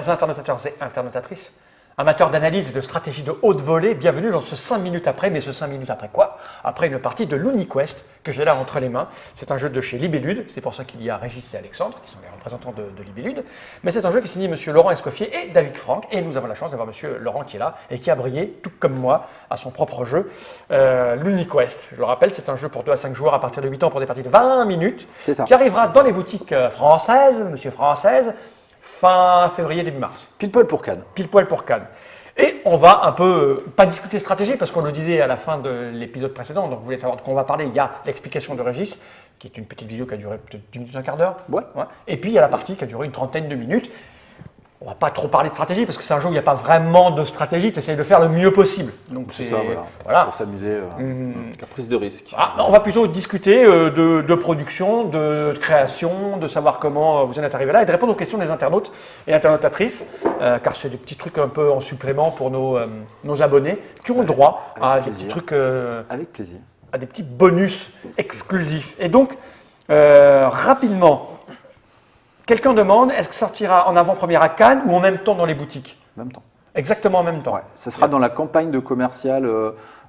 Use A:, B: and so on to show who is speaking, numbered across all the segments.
A: Chers internautateurs et internautatrices, amateurs d'analyse et de stratégie de haute volée, bienvenue dans ce 5 minutes après. Mais ce 5 minutes après quoi? Après une partie de l'UniQuest que j'ai là entre les mains. C'est un jeu de chez Libellude, c'est pour ça qu'il y a Régis et Alexandre, qui sont les représentants de Libellude. Mais c'est un jeu qui signé Monsieur Laurent Escoffier et David Franck. Et nous avons la chance d'avoir Monsieur Laurent qui est là et qui a brillé, tout comme moi, à son propre jeu, l'UniQuest. Je le rappelle, c'est un jeu pour 2 à 5 joueurs à partir de 8 ans pour des parties de 20 minutes, qui arrivera dans les boutiques françaises, Monsieur Française, fin février, début mars.
B: Pile poil pour Cannes.
A: Pile poil pour Cannes. Et on va un peu, pas discuter stratégie, parce qu'on le disait à la fin de l'épisode précédent, donc vous voulez savoir de quoi on va parler. Il y a l'explication de Régis, qui est une petite vidéo qui a duré peut-être 10 minutes, un quart d'heure.
B: Ouais.
A: Et puis il y a la partie qui a duré une trentaine de minutes. On va pas trop parler de stratégie, parce que c'est un jeu où il n'y a pas vraiment de stratégie, tu essayes de faire le mieux possible. Donc
B: C'est ça, voilà. C'est pour s'amuser.
C: La prise de risque.
A: On va plutôt discuter de production, de création, de savoir comment vous en êtes arrivé là et de répondre aux questions des internautes et internautatrices, car c'est des petits trucs un peu en supplément pour nos abonnés qui ont droit à des petits trucs,
B: Avec plaisir.
A: à des petits bonus exclusifs. Et donc, rapidement, quelqu'un demande, est-ce que ça sortira en avant-première à Cannes ou en même temps dans les boutiques?
B: En même temps.
A: Exactement en même temps.
B: Ouais. Ça sera dans la campagne de commercial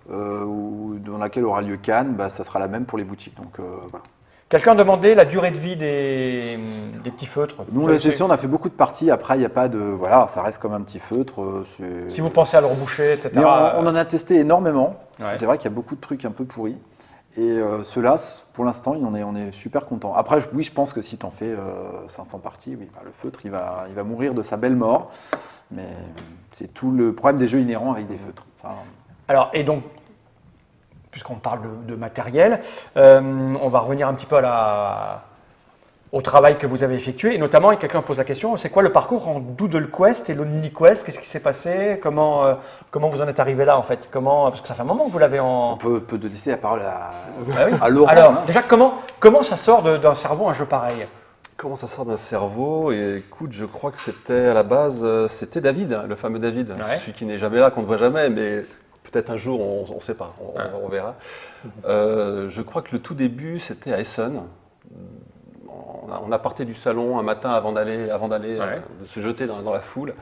B: dans laquelle aura lieu Cannes, ça sera la même pour les boutiques. Donc, voilà.
A: Quelqu'un demandait la durée de vie des petits feutres.
B: Nous, on on a fait beaucoup de parties. Après, il n'y a pas de. Voilà, ça reste comme un petit feutre.
A: Si vous pensez à le reboucher, etc.
B: Mais on en a testé énormément.
A: Ouais.
B: C'est vrai qu'il y a beaucoup de trucs un peu pourris. Et ceux-là, pour l'instant, on est super content. Après, oui, je pense que si tu en fais 500 parties, oui, le feutre, il va mourir de sa belle mort. Mais c'est tout le problème des jeux inhérents avec des feutres. Ça,
A: Alors, et donc, puisqu'on parle de matériel, on va revenir un petit peu au travail que vous avez effectué. Et notamment, et quelqu'un pose la question, c'est quoi le parcours en Doodle Quest et l'UniQuest? Qu'est-ce qui s'est passé? Comment vous en êtes arrivé là, en fait? Parce que ça fait un moment que vous l'avez en...
B: on peut te laisser la parole
A: Ah oui.
B: à Laurent.
A: Alors, déjà, comment ça sort d'un cerveau un jeu pareil?
C: Comment ça sort d'un cerveau? Et écoute, je crois que c'était à la base, c'était David, le fameux David, celui qui n'est jamais là, qu'on ne voit jamais, mais peut-être un jour, on ne sait pas, on verra. Je crois que le tout début, c'était à Essen. On a parté du salon un matin avant d'aller de se jeter dans la foule.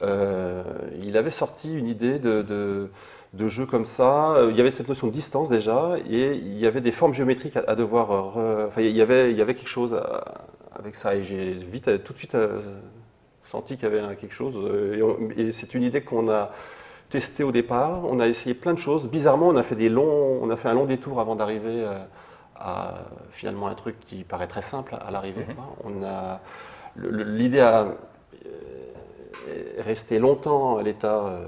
C: Il avait sorti une idée de jeu comme ça. Il y avait cette notion de distance déjà, et il y avait des formes géométriques à devoir. Enfin, il y avait quelque chose avec ça, et j'ai tout de suite senti qu'il y avait quelque chose. Et c'est une idée qu'on a testée au départ. On a essayé plein de choses. Bizarrement, on a fait un long détour avant d'arriver à finalement un truc qui paraît très simple à l'arrivée. L'idée a resté longtemps à l'état,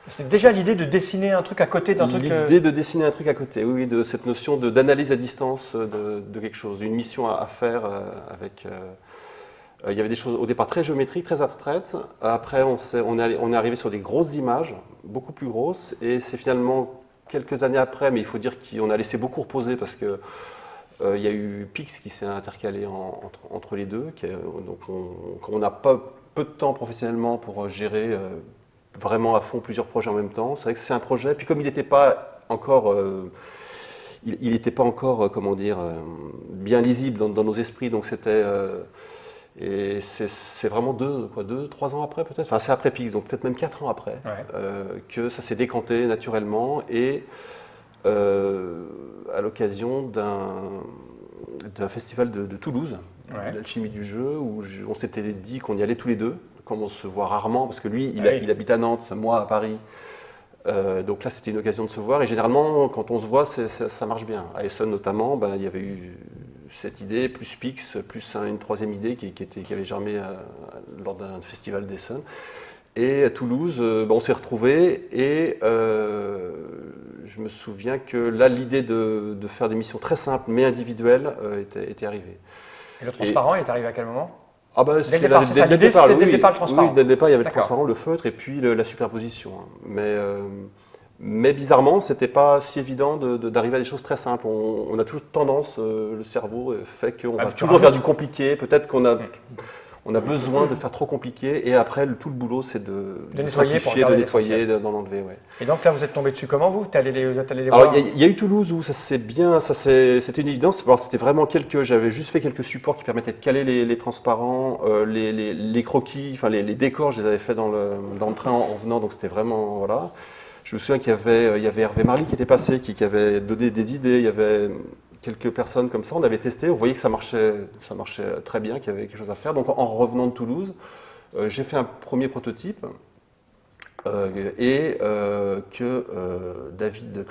A: C'était déjà l'idée de dessiner un truc à côté d'un truc...
C: L'idée de dessiner un truc à côté, oui, de cette notion d'analyse à distance de quelque chose, une mission à faire avec... il y avait des choses au départ très géométriques, très abstraites. Après, on est arrivé sur des grosses images, beaucoup plus grosses, et c'est finalement quelques années après, mais il faut dire qu'on a laissé beaucoup reposer parce que il y a eu Pix qui s'est intercalé entre les deux. Donc on n'a pas peu de temps professionnellement pour gérer vraiment à fond plusieurs projets en même temps. C'est vrai que c'est un projet, puis comme il n'était pas encore... il n'était pas encore, bien lisible dans nos esprits, donc c'était... et c'est vraiment 2-3 ans après peut-être, enfin c'est après Pix, donc peut-être même 4 ans après, que ça s'est décanté naturellement, et à l'occasion d'un festival de Toulouse, l'Alchimie du jeu, où on s'était dit qu'on y allait tous les deux, comme on se voit rarement, parce que lui il habite à Nantes, moi à Paris. Donc là, c'était une occasion de se voir. Et généralement, quand on se voit, ça marche bien. À Essen notamment, il y avait eu cette idée, plus Pix, plus une troisième idée qui avait germé lors d'un festival d'Essen. Et à Toulouse, on s'est retrouvés. Et je me souviens que là, l'idée de faire des missions très simples, mais individuelles, était arrivée.
A: Et le transparent, il est arrivé à quel moment?
C: C'était
A: dès le départ, le transparent.
C: Oui, dès le départ, il y avait le transparent, le feutre et puis la superposition. Mais bizarrement, c'était pas si évident d'arriver à des choses très simples. On a toujours tendance, le cerveau fait qu'on va toujours vers du compliqué. Peut-être qu'on a On a besoin de faire trop compliqué et après tout le boulot c'est de
A: nettoyer,
C: simplifier, de nettoyer, d'en enlever. Ouais.
A: Et donc là vous êtes tombé dessus comment vous êtes allé les
C: Alors
A: voir?
C: il y a eu Toulouse où ça c'est bien, c'était une évidence. Alors c'était vraiment j'avais juste fait quelques supports qui permettaient de caler les transparents, les croquis, enfin les décors, je les avais fait dans le train en venant, donc c'était vraiment voilà. Je me souviens qu'il y avait Hervé Marly qui était passé, qui avait donné des idées. Il y avait quelques personnes comme ça. On avait testé. On voyait que ça marchait très bien, qu'il y avait quelque chose à faire. Donc, en revenant de Toulouse, j'ai fait un premier prototype que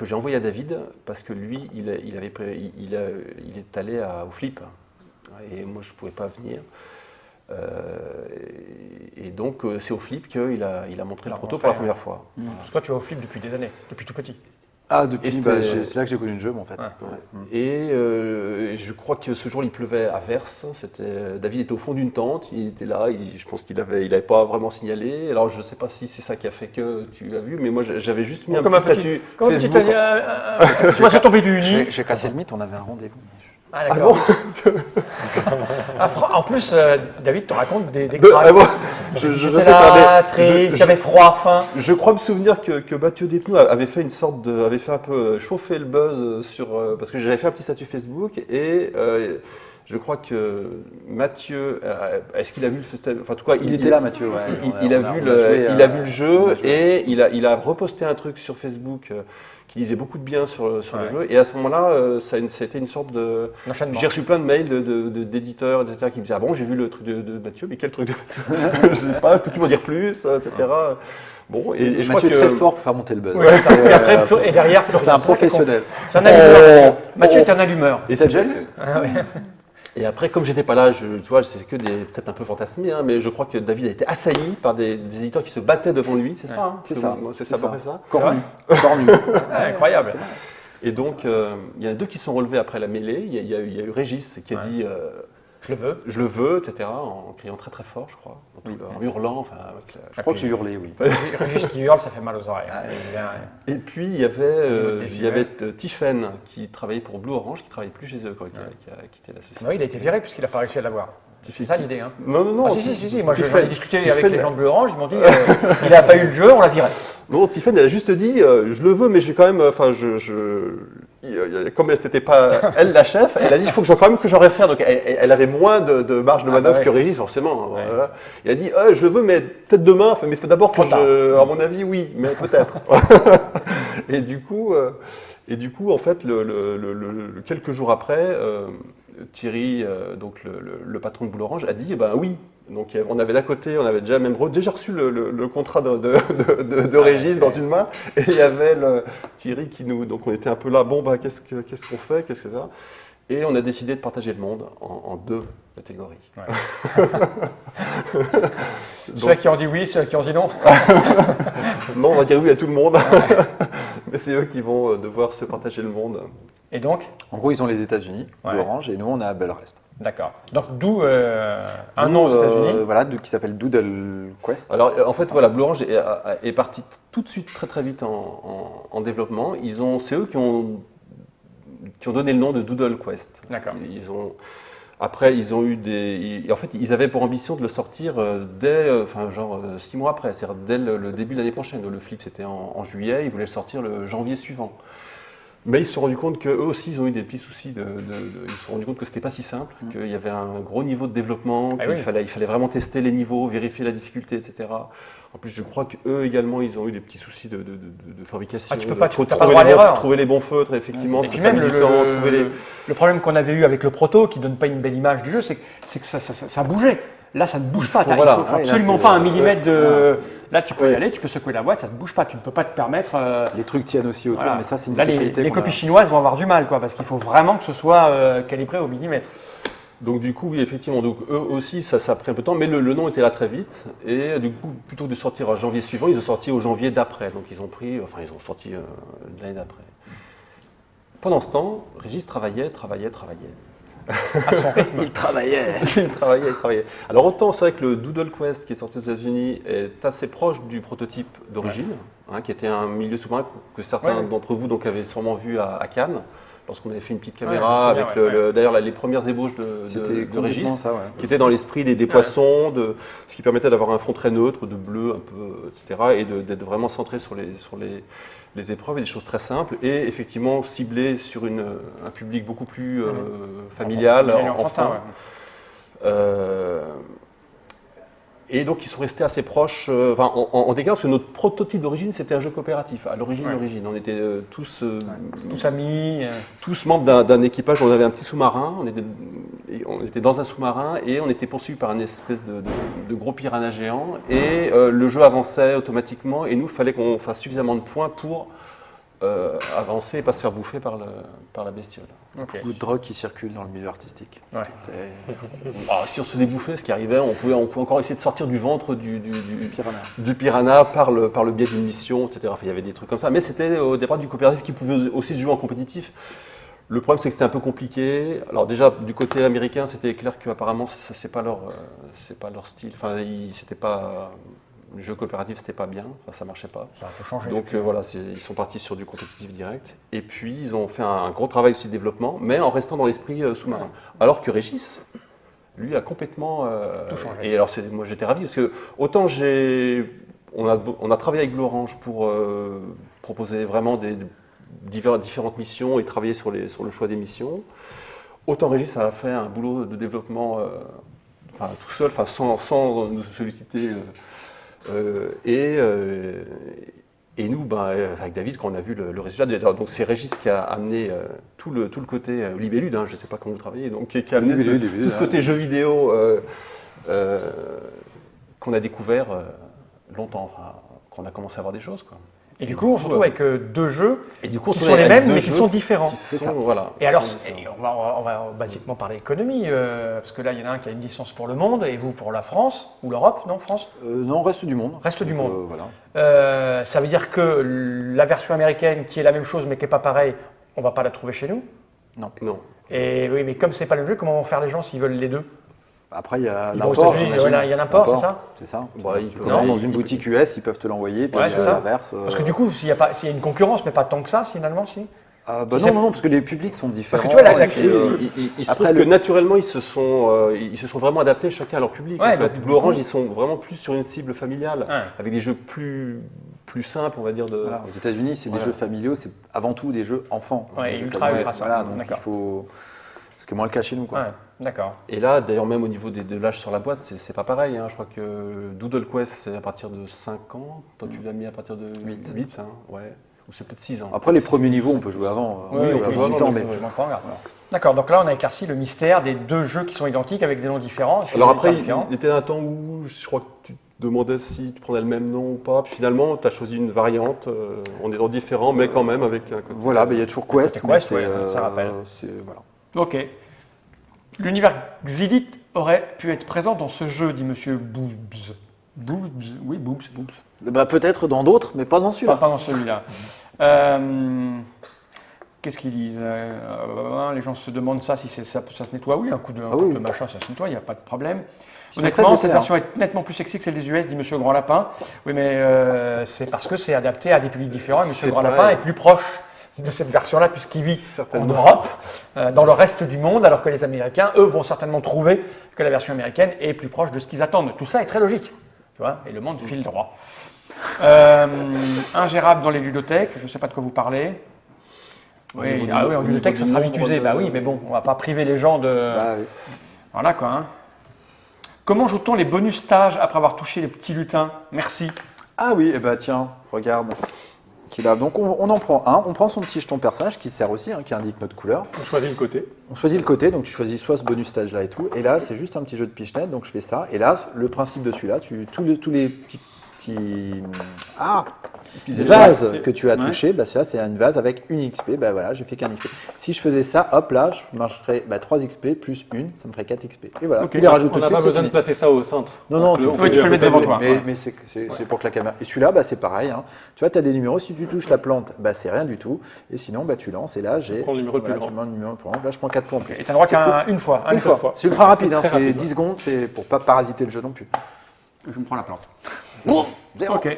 C: j'ai envoyé à David parce que lui, il est allé au Flip et moi, je ne pouvais pas venir. Et donc, c'est au Flip qu'il a montré le proto pour la première fois.
A: Parce que toi, tu vas au Flip depuis des années, depuis tout petit.
B: Ah, c'est là que j'ai connu le jeu, en fait.
A: Ouais.
C: Ouais. Et je crois que ce jour, il pleuvait à verse. David était au fond d'une tente, il était là, je pense qu'il n'avait pas vraiment signalé. Alors, je ne sais pas si c'est ça qui a fait que tu l'as vu, mais moi, j'avais juste mis un petit statut Facebook.
A: Je suis tombé du nid.
B: J'ai cassé le mythe, on avait un rendez-vous.
A: Ah d'accord. En plus, David te raconte des cracks.
C: Ah bon, je
A: J'étais
C: sais
A: là,
C: pas,
A: triste, j'avais froid, faim.
C: Je crois me souvenir que Mathieu Despnous avait fait avait fait un peu chauffer le buzz parce que j'avais fait un petit statut Facebook et je crois que Mathieu, est-ce qu'il a vu le enfin en tout cas
B: il était là Mathieu, ouais.
C: Il a vu le jeu et il a reposté un truc sur Facebook. Qui disait beaucoup de bien sur le jeu. Et à ce moment-là, ça a été une sorte de... J'ai reçu plein de mails d'éditeurs, etc., qui me disaient « Ah bon, j'ai vu le truc de Mathieu, mais quel truc de Mathieu ?» Je sais pas, peux-tu m'en dire plus, etc. Bon, et je crois que...
B: Mathieu est très fort pour faire monter le buzz.
A: Ouais, et derrière,
B: c'est un professionnel.
A: C'est un allumeur. Mathieu est un allumeur.
C: Et
B: t'as déjà lu?
C: Et après, comme j'étais pas là, tu vois, c'est que peut-être un peu fantasmé, hein, mais je crois que David a été assailli par des éditeurs qui se battaient devant lui, c'est ça, hein,
B: c'est ça,
C: c'est à peu près ça.
B: Cornu.
A: Incroyable.
C: Et donc, il y en a deux qui sont relevés après la mêlée. Il y a eu Régis qui a dit je le veux, etc., en criant très très fort, je crois, en hurlant. Enfin,
B: je crois que j'ai hurlé, oui.
A: Régis qui hurle, ça fait mal aux oreilles.
C: Et puis il y avait Tiffen qui travaillait pour Blue Orange, qui ne travaillait plus chez eux, qui a quitté la société.
A: Oui, il a été viré puisqu'il n'a pas réussi à l'avoir. C'est ça l'idée, hein?
C: Non.
A: Ah, si. Moi, j'en ai discuté avec les gens de Bleu Orange, ils m'ont dit il n'a pas eu le jeu, on l'a viré.
C: Non, Tiffen, elle a juste dit je le veux, mais je vais quand même. Enfin, comme elle c'était pas elle la chef, elle a dit il faut que quand même que j'en réfère. Donc elle avait moins de marge de manœuvre que Régis, forcément. Ouais. Voilà. Il a dit je le veux, mais peut-être demain. Enfin, mais il faut d'abord que à mon avis, oui, mais peut-être. Et du coup, en fait, quelques jours après. Thierry, donc le patron de Boule Orange, a dit oui. Donc on avait d'un côté, on avait déjà reçu le contrat de Régis dans une main, et il y avait Thierry qui nous. Donc on était un peu là, qu'est-ce qu'on fait, qu'est-ce que c'est ça? Et on a décidé de partager le monde en deux catégories. Ouais.
A: Donc, ceux qui ont dit oui, ceux qui ont dit non.
C: Non, on va dire oui à tout le monde. Mais c'est eux qui vont devoir se partager le monde.
A: Et donc?
B: En gros, ils ont les États-Unis, Orange, et nous, on a Belrest.
A: D'accord. Donc, d'où un nom aux États-Unis?
B: Voilà, qui s'appelle Doodle Quest.
C: Alors, en fait, voilà, Blue Orange est parti tout de suite, très très vite en développement. C'est eux qui ont donné le nom de Doodle Quest.
A: D'accord.
C: Après, ils ont eu en fait, ils avaient pour ambition de le sortir dès, 6 mois après, c'est-à-dire dès le début de l'année prochaine. Le flip, c'était en juillet, ils voulaient le sortir le janvier suivant. Mais ils se sont rendus compte qu'eux aussi, ils ont eu des petits soucis. Ils se sont rendus compte que c'était pas si simple, qu'il y avait un gros niveau de développement, qu'il fallait vraiment tester les niveaux, vérifier la difficulté, etc. En plus, je crois qu'eux également, ils ont eu des petits soucis de fabrication.
A: Tu peux pas trouver
C: les bons feutres, effectivement.
A: Et puis même le problème qu'on avait eu avec le proto, qui donne pas une belle image du jeu, c'est que ça bougeait. Là, ça ne bouge pas. Il ne faut absolument pas un millimètre de... Là, tu peux y aller, tu peux secouer la boîte, ça ne bouge pas. Tu ne peux pas te permettre...
B: Les trucs tiennent aussi autour, mais ça, c'est une spécialité.
A: Les copies chinoises vont avoir du mal, parce qu'il faut vraiment que ce soit calibré au millimètre.
C: Donc du coup, oui, effectivement, donc eux aussi, ça a pris un peu de temps, mais le nom était là très vite. Et du coup, plutôt que de sortir en janvier suivant, ils ont sorti au janvier d'après. Donc ils ont sorti l'année d'après. Pendant ce temps, Régis travaillait.
A: À son rythme.
B: Il travaillait.
C: Il travaillait. Alors autant c'est vrai que le Doodle Quest qui est sorti aux États-Unis est assez proche du prototype d'origine, qui était un milieu sous-marin que certains d'entre vous avaient sûrement vu à Cannes. lorsqu'on avait fait une petite caméra avec d'ailleurs les premières ébauches de Régis,
B: ça,
C: qui était dans l'esprit des poissons, ce qui permettait d'avoir un fond très neutre, de bleu un peu, etc. Et d'être vraiment centré sur les épreuves et des choses très simples et effectivement ciblées sur un public beaucoup plus familial, enfant. Et donc ils sont restés assez proches, en dégâts, parce que notre prototype d'origine c'était un jeu coopératif. À l'origine, on était tous
A: amis,
C: tous membres d'un équipage. On avait un petit sous-marin, on était dans un sous-marin et on était poursuivi par une espèce de gros piranha géant. Et le jeu avançait automatiquement et nous, il fallait qu'on fasse suffisamment de points pour avancer et pas se faire bouffer par la bestiole.
B: Beaucoup de drogue qui circule dans le milieu artistique.
C: Si on se faisait bouffer, ce qui arrivait, on pouvait encore essayer de sortir du ventre du piranha par le biais d'une mission, etc. Enfin, il y avait des trucs comme ça, mais c'était au départ du coopératif qui pouvait aussi se jouer en compétitif. Le problème, c'est que c'était un peu compliqué. Alors déjà, du côté américain, c'était clair qu'apparemment, ça c'est pas leur style. Enfin, c'était pas... Le jeu coopératif, c'était pas bien, ça marchait pas.
A: Ça a un peu changé.
C: Donc voilà, ils sont partis sur du compétitif direct. Et puis, ils ont fait un gros travail aussi de développement, mais en restant dans l'esprit sous-marin. Alors que Régis, lui, a complètement...
A: tout changé.
C: Et alors, moi, j'étais ravi, parce que autant on a travaillé avec Blue-Orange pour proposer vraiment différentes missions et travailler sur le choix des missions, autant Régis a fait un boulot de développement tout seul, sans nous solliciter... Et nous, avec David, quand on a vu le résultat, donc c'est Régis qui a amené tout le côté libellude, je ne sais pas comment vous travaillez, donc qui a amené tout ce côté jeu vidéo qu'on a découvert longtemps, qu'on a commencé à avoir des choses, quoi.
A: Et du coup, on se retrouve avec deux jeux qui sont les mêmes, mais qui sont différents. Et alors, on va basiquement parler économie, parce que là, il y en a un qui a une licence pour le monde, et vous pour la France, ou l'Europe, non, France
B: Non, reste du monde.
A: Reste du monde.
B: Voilà.
A: Ça veut dire que la version américaine, qui est la même chose, mais qui n'est pas pareille, on ne va pas la trouver chez nous?
C: Non.
A: Et oui, mais comme ce n'est pas le jeu, comment vont faire les gens s'ils veulent les deux?
B: Après, il y a
A: l'import. Il y a l'import, c'est ça?
B: C'est ça. Dans une boutique US, ils peuvent te l'envoyer, puis l'inverse.
A: Parce que du coup, s'il y a une concurrence, mais pas tant que ça, finalement, si?
B: Non, parce que les publics sont différents.
A: Parce que tu vois,
C: il se trouve que naturellement, ils se sont vraiment adaptés chacun à leur public. En fait. Blue Orange, ils sont vraiment plus sur une cible familiale, avec des jeux plus simples, on va dire.
B: Voilà, aux États-Unis, c'est des jeux familiaux, c'est avant tout des jeux enfants.
A: Ultra ça.
B: Voilà, donc il faut... C'est moins le cas chez nous, quoi.
A: D'accord.
C: Et là, d'ailleurs, même au niveau de l'âge sur la boîte, c'est pas pareil. Je crois que Doodle Quest, c'est à partir de 5 ans. Toi, tu l'as mis à partir de 8 ouais. Ou c'est peut-être 6 ans.
B: Après, les premiers niveaux, on peut jouer avant.
A: On peut jouer avant, mais tu m'en prends en garde. D'accord, donc là, on a éclairci le mystère des deux jeux qui sont identiques avec des noms différents.
C: Alors après, il était un temps où je crois que tu te demandais si tu prenais le même nom ou pas. Puis finalement, tu as choisi une variante. On est dans différents, mais quand même avec un côté...
B: Voilà, il y a toujours Quest.
A: Quest, ça rappelle.
B: Voilà.
A: Ok. L'univers Xilith aurait pu être présent dans ce jeu, dit Monsieur Boobs. Oui, Boobs.
B: Peut-être dans d'autres, mais pas dans celui-là.
A: Pas dans celui-là. Qu'est-ce qu'ils disent? Les gens se demandent ça, si ça se nettoie. Oui, un coup de machin, ça se nettoie, il n'y a pas de problème. Honnêtement, cette version est nettement plus sexy que celle des US, dit Monsieur Grand Lapin. Oui, mais c'est parce que c'est adapté à des publics différents et Monsieur Grand Lapin est plus proche de cette version-là, puisqu'il vit en Europe, dans le reste du monde, alors que les Américains, eux, vont certainement trouver que la version américaine est plus proche de ce qu'ils attendent. Tout ça est très logique, tu vois, et le monde file droit. Ingérable dans les ludothèques, je ne sais pas de quoi vous parlez. Oui, en ludothèque, ça sera vite usé. Oui, mais bon, on ne va pas priver les gens de... Voilà, quoi. Comment joue-t-on les bonus stages après avoir touché les petits lutins? Merci.
B: Ah oui, tiens, regarde. Donc on en prend un, on prend son petit jeton personnage qui sert aussi, qui indique notre couleur.
D: On choisit le côté.
B: On choisit le côté, donc tu choisis soit ce bonus stage là et tout. Et là, c'est juste un petit jeu de pichenette, donc je fais ça. Et là, le principe de celui-là, tous les petits vases que tu as touchés, celui-là c'est une vase avec une XP, voilà, j'ai fait qu'un XP. Si je faisais ça, hop là, je marcherais 3 XP plus 1, ça me ferait 4 XP. Et voilà, tu les rajoutes tout de suite.
D: On n'a pas besoin de placer ça au centre.
B: Non, tu
A: peux le mettre devant toi.
B: Mais c'est pour que la caméra. Et celui-là, c'est pareil. Tu vois, tu as des numéros, si tu touches la plante, c'est rien du tout. Et sinon, tu lances, et là, j'ai.
D: Tu prends le numéro le plus grand.
B: Là, je prends 4 points en plus.
A: Et tu as le droit qu'à une fois.
B: Une fois. C'est ultra rapide, c'est 10 secondes, c'est pour pas parasiter le jeu non plus.
A: Je me prends la plante.
B: Zéro.
A: Ok.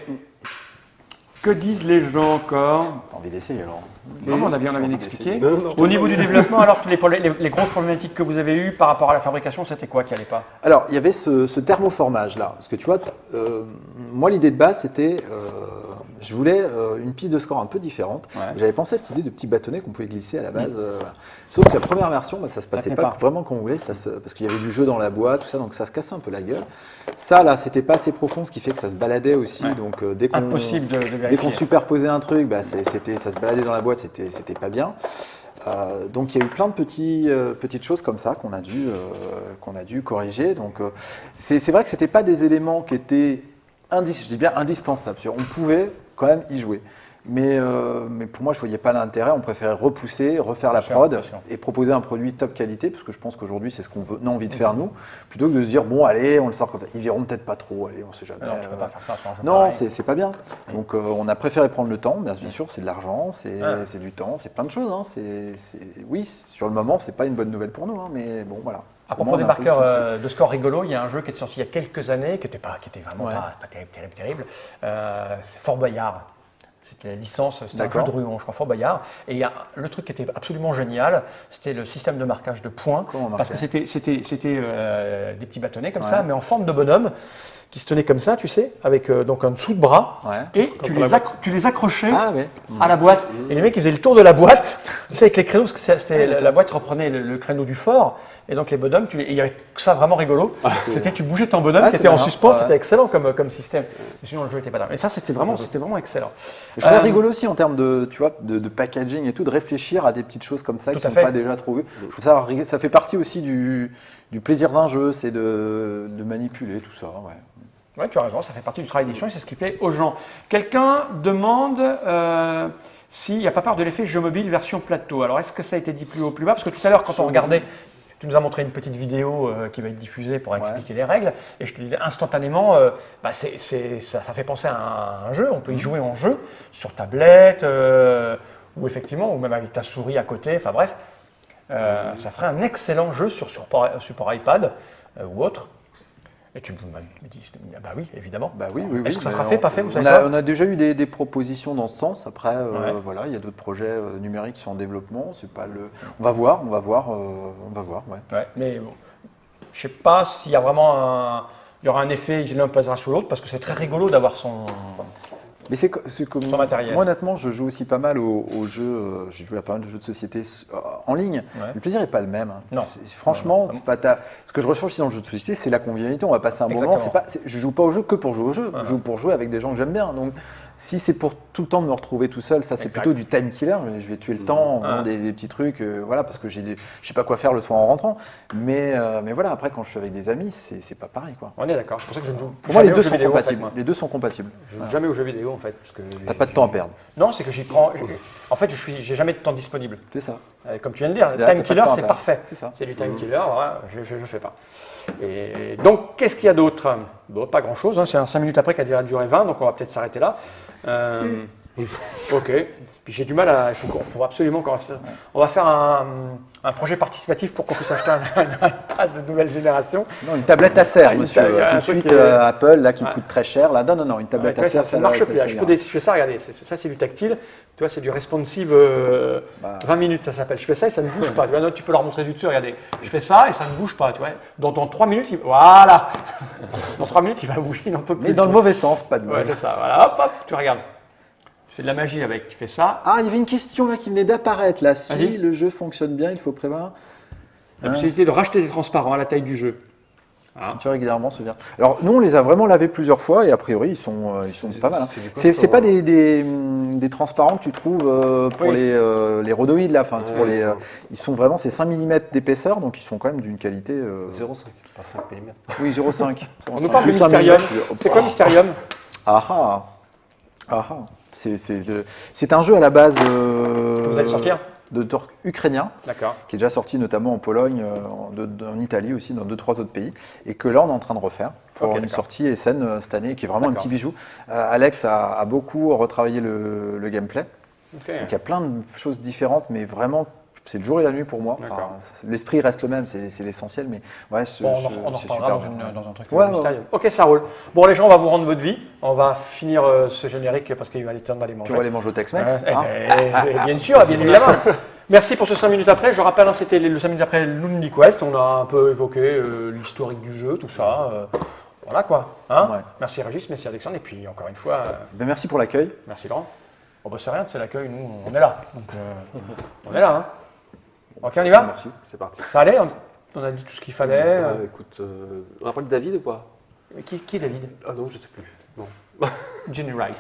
A: Que disent les gens encore?
B: T'as envie d'essayer alors?
A: Non, on a bien
B: envie
A: expliqué.
C: d'essayer. Non,
A: Au niveau du développement, alors les grosses problématiques que vous avez eues par rapport à la fabrication, c'était quoi qui n'allait pas?
B: Alors, il y avait ce thermoformage là. Parce que tu vois, moi l'idée de base c'était, je voulais une piste de score un peu différente.
A: Ouais.
B: J'avais pensé à cette idée de petits bâtonnets qu'on pouvait glisser à la base. Voilà. Sauf que la première version, ça se passait
A: tenait
B: pas
A: pas.
B: vraiment comme on voulait, parce qu'il y avait du jeu dans la boîte, tout ça, donc ça se cassait un peu la gueule. Ça là, c'était pas assez profond, ce qui fait que ça se baladait aussi.
A: Ouais.
B: Donc dès qu'on
A: Impossible de
B: Dès qu'on
A: vérifier.
B: superposait un truc, ça se baladait dans la boîte, c'était pas bien. Donc il y a eu plein de petites choses comme ça qu'on a dû corriger. Donc c'est vrai que c'était pas des éléments qui étaient je dis bien indispensables. On pouvait quand même y jouer. Mais pour moi, je ne voyais pas l'intérêt. On préférait repousser, refaire la
A: Bien sûr,
B: prod
A: bien sûr.
B: et proposer un produit top qualité, parce que je pense qu'aujourd'hui, c'est ce qu'on a envie de faire nous, plutôt que de se dire, bon, allez, on le sort comme ça. Ils verront peut-être pas trop, allez, on ne sait jamais.
A: Non, tu peux pas faire ça sur un jeu
B: Non,
A: pareil.
B: c'est pas bien. Donc on a préféré prendre le temps. Bien sûr, c'est de l'argent, c'est du temps, c'est plein de choses. Hein. Oui, sur le moment, c'est pas une bonne nouvelle pour nous, hein, mais bon, voilà.
A: À propos des marqueurs de score rigolo, il y a un jeu qui est sorti il y a quelques années, qui était vraiment pas terrible. C'est Fort Boyard. C'était la licence, c'était un jeu de Ruon, je crois, Fort Boyard. Et le truc qui était absolument génial, c'était le système de marquage de points. Parce que c'était des petits bâtonnets comme ça, mais en forme de bonhomme, qui se tenaient comme ça, tu sais, avec donc un dessous de bras.
B: Ouais.
A: Et tu les accrochais à la boîte. Et les mecs, ils faisaient le tour de la boîte, tu sais, avec les créneaux, parce que la boîte reprenait le créneau du fort. Et donc les bonhommes, et il y avait ça vraiment rigolo. C'était, tu bougeais ton bonhomme qui était en suspens, c'était excellent comme système. Mais sinon, le jeu n'était pas dingue. Et ça, c'était vraiment excellent.
B: Je trouve ça rigolo aussi en termes de, tu vois, de packaging et tout, de réfléchir à des petites choses comme ça qui ne sont pas déjà trop vues. Je trouve ça fait partie aussi du plaisir d'un jeu, c'est de manipuler tout ça. Ouais.
A: Oui, tu as raison, ça fait partie du travail d'édition et c'est ce qui plaît aux gens. Quelqu'un demande s'il n'y a pas peur de l'effet jeu mobile version plateau. Alors, est-ce que ça a été dit plus haut, plus bas? Parce que tout à l'heure, quand on regardait, tu nous as montré une petite vidéo qui va être diffusée pour expliquer les règles. Et je te disais instantanément, ça fait penser à un jeu. On peut y jouer en jeu, sur tablette, ou effectivement, ou même avec ta souris à côté. Enfin bref, ça ferait un excellent jeu sur support iPad ou autre. Et tu me dis, bah oui, évidemment.
B: Bah oui.
A: Est-ce que ça sera fait, pas fait, vous savez
B: on a déjà eu des propositions dans ce sens. Après, voilà, il y a d'autres projets numériques qui sont en développement. C'est pas le. On va voir. Ouais.
A: Ouais, mais bon, je sais pas s'il y a vraiment il y aura un effet, l'un pèsera sur l'autre, parce que c'est très rigolo d'avoir son.
B: Mais c'est comme
A: son matériel.
B: Moi, honnêtement, je joue aussi pas mal aux jeux. J'ai joué à pas mal de jeux de société en ligne. Ouais. Le plaisir n'est pas le même.
A: Non.
B: Franchement, ce que je recherche aussi dans le jeu de société, c'est la convivialité. On va passer un bon moment. Je joue pas au jeu que pour jouer au jeu. Je joue pour jouer avec des gens que j'aime bien. Donc, si c'est pour tout le temps me retrouver tout seul, ça c'est plutôt du time killer. Je vais tuer le temps en faisant des petits trucs, voilà, parce que je sais pas quoi faire le soir en rentrant. Mais voilà, après quand je suis avec des amis, c'est pas pareil, quoi.
A: On est d'accord. C'est pour ça que je ne joue.
B: Pour moi, les deux sont compatibles. Les deux sont compatibles.
A: Je joue jamais aux jeux vidéo en fait, parce que.
B: T'as pas de temps à perdre.
A: Non, c'est que j'y prends. En fait, j'ai jamais de temps disponible.
B: C'est ça.
A: Comme tu viens de dire, time killer, c'est parfait. C'est du time killer. Voilà, je fais pas. Et donc, qu'est-ce qu'il y a d'autre? Bon, pas grand-chose. Hein. C'est un 5 minutes après qui a duré 20, donc on va peut-être s'arrêter là. Ok. Puis j'ai du mal à. Il faut absolument qu'on. On va faire un projet participatif pour qu'on puisse acheter un iPad de nouvelle génération.
B: Non, une tablette Acer, monsieur. Tout de suite, Apple, là, qui coûte très cher. Là, non, une tablette Acer,
A: ça ne marche plus. Je fais ça, regardez. Ça, c'est du tactile. Tu vois, c'est du responsive 20 minutes, ça s'appelle. Je fais ça et ça ne bouge pas. Tu vois, tu peux leur montrer du dessus, regardez. Je fais ça et ça ne bouge pas. Tu vois. Dans 3 minutes, voilà. Dans 3 minutes, il va bouger, il n'en peut plus.
B: Mais dans le mauvais sens, pas de mal.
A: Ouais, c'est ça. Voilà, hop, tu regardes. Je fais de la magie avec, tu fais ça.
B: Ah, il y avait une question là qui venait d'apparaître là. Si le jeu fonctionne bien, il faut prévoir
A: la possibilité de racheter des transparents à la taille du jeu.
B: Tu régulièrement se vient. Alors nous, on les a vraiment lavés plusieurs fois et a priori, ils sont pas mal. Hein. C'est pas des transparents que tu trouves pour les rhodoïdes là. Enfin, pour ils sont vraiment, c'est 5 mm d'épaisseur, donc ils sont quand même d'une qualité.
C: 0,5, pas 5 mm.
B: Oui, 0,5.
A: On nous parle de Mysterium. C'est quoi Mysterium?
B: C'est un jeu à la base
A: vous allez sortir
B: ukrainien, qui est déjà sorti notamment en Pologne, en Italie aussi, dans 2-3 autres pays, et que là on est en train de refaire pour une sortie Essen cette année, qui est vraiment un petit bijou. Alex a beaucoup retravaillé le gameplay, donc il y a plein de choses différentes, mais vraiment c'est le jour et la nuit pour moi.
A: D'accord.
B: Enfin, l'esprit reste le même, c'est l'essentiel, mais ouais,
A: Bon, on en
B: c'est
A: reparlera
B: super
A: dans un truc
B: Ouais,
A: mystérieux. Ok, ça roule. Bon, les gens, on va vous rendre votre vie. On va finir ce générique parce qu'il va aller temps d'aller manger.
B: Puis on va aller manger au Tex-Mex.
A: Bien sûr, bien évidemment. Merci pour ce 5 minutes après. Je rappelle, c'était le 5 minutes après Lonely Quest. On a un peu évoqué l'historique du jeu, tout ça. Voilà quoi. Hein.
B: Ouais.
A: Merci Régis, merci Alexandre. Et puis encore une fois,
B: Ben, merci pour l'accueil.
A: merci Laurent. On bosse rien, c'est l'accueil, nous on est là. Donc on est là. Hein. Ok, on y va.
B: Merci.
C: C'est parti.
A: Ça allait, on a dit tout ce qu'il fallait.
C: Écoute, on a parlé de David ou pas?
A: Qui est David?
C: Ah non, je sais plus. Non.
A: Jenny Wright.